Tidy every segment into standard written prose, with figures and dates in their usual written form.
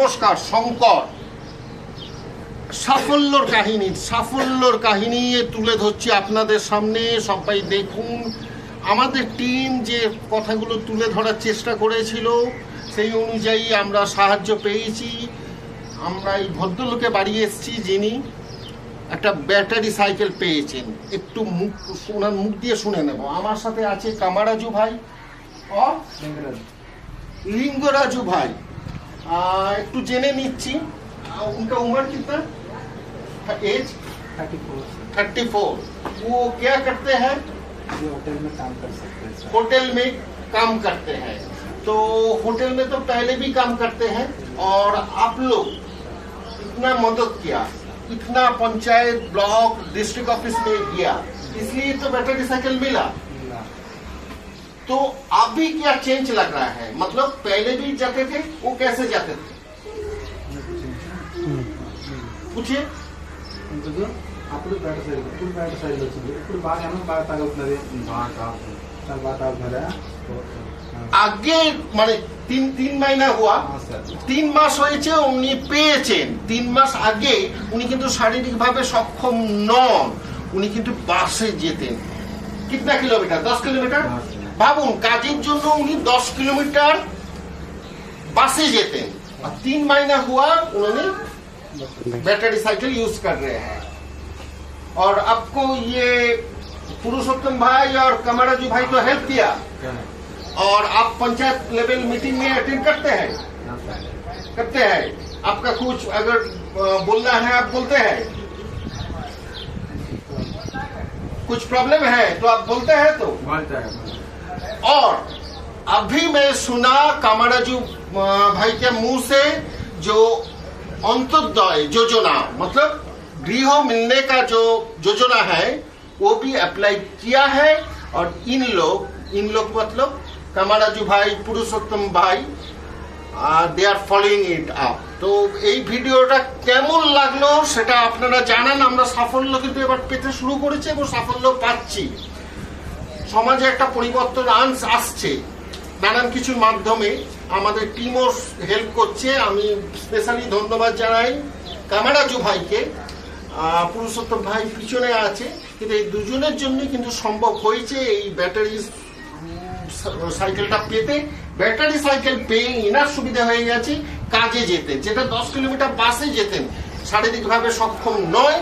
নমস্কার। শঙ্কর সাফল্যর কাহিনী তুলে ধরছি আপনাদের সামনে। সবাই দেখুন, আমাদের টিম যে কথাগুলো তুলে ধরার চেষ্টা করেছিল সেই অনুযায়ী আমরা সাহায্য পেয়েছি। আমরা এই ভদ্রলোকে বাড়ি এসেছি যিনি একটা ব্যাটারি সাইকেল পেয়েছেন। একটু ওনার মুখ দিয়ে শুনে নেব। আমার সাথে আছে কামারাজু ভাই और लिंगराजू भाई। একটু জেনে নিচ্ছি उनका उम्र कितना, एज 34। वो क्या करते हैं? होटल में काम कर सकते हैं। होटल में काम करते हैं। तो होटल में तो पहले भी काम करते हैं और आप लोग इतना मदद किया, इतना पंचायत ब्लॉक डिस्ट्रिक्ट ऑफिस में गया, इसलिए तो बैटरी साइकिल मिला। तो अभी क्या चेंज लग रहा है? मतलब पहले भी जाते थे, वो कैसे जाते थे? पूछिए। అప్పుడు బ్యాటర్ సైడ్ వచ్చింది, ఇప్పుడు బాగా తగ్గుతున్నది, బాగా আগে মানে তিন মাস हुआ, 3 মাস হয়েছে উনি পেয়েছেন। 3 মাস আগে উনি কিন্তু শারীরিকভাবে সক্ষম নন, উনি কিন্তু বাসে যেতেন। কিতনা কিলোমিটার? 10 কিলোমিটার। ভাবুন, কাজের জন্য উনি 10 किलोमीटर বাসে যেতেন। और 3 महीना हुआ उन्होंने बैटरी साइकिल यूज कर रहे हैं। और आपको ये पुरुषोत्तम भाई और कमराजू भाई तो हेल्प किया, और आप पंचायत लेवल मीटिंग में अटेंड करते हैं? आपका कुछ अगर बोलना है आप बोलते हैं? कुछ प्रॉब्लम है तो आप बोलते हैं? तो और अभी मैं सुना कामाराजू भाई के मुंह से जो अंत्योदय योजना, मतलब गृह मिलने का जो योजना है वो भी अप्लाई किया है। और इन लोग मतलब कामाराजू भाई, पुरुषोत्तम भाई, they are following it up. तो এই ভিডিওটা কেমন লাগলো সেটা আপনারা জানান। আমরা সাফল্য কিন্তু এবার পেতে শুরু করেছি এবং সাফল্য পাচ্ছি। সমাজে একটা পরিবর্তন আসছে নানান কিছুর মাধ্যমে। আমাদের টিমও হেল্প করছে। আমি স্পেশালি ধন্যবাদ জানাই কামারাজু ভাইকে। পুরুষোত্তম ভাই পিছনে আছে, কিন্তু এই দুজনের জন্যই কিন্তু সম্ভব হয়েছে এই ব্যাটারি সাইকেলটা পেতে। ব্যাটারি সাইকেল পেয়ে এনার সুবিধা হয়ে গেছে কাজে যেতে, যেটা 10 কিলোমিটার বাসে যেতেন, শারীরিকভাবে সক্ষম নয়,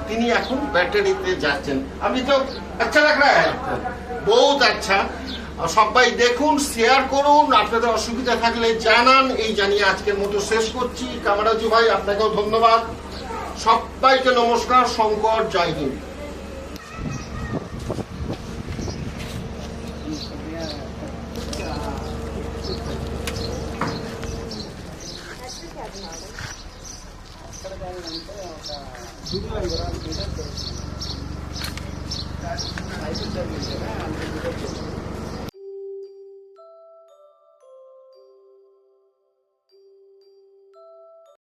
তিনি এখন ব্যাটারিতে যাচ্ছেন। আমি তো আচ্ছা লাগ রা হ্যায়, বহুত আচ্ছা। সবাই দেখুন, শেয়ার করুন, আপনাদের অসুবিধা থাকলে জানান। এই জানিয়ে আজকের মতো শেষ করছি। কামারাজু ভাই আপনাকেও ধন্যবাদ। সবাইকে নমস্কার। শঙ্কর, জয় হিন্দ। दूध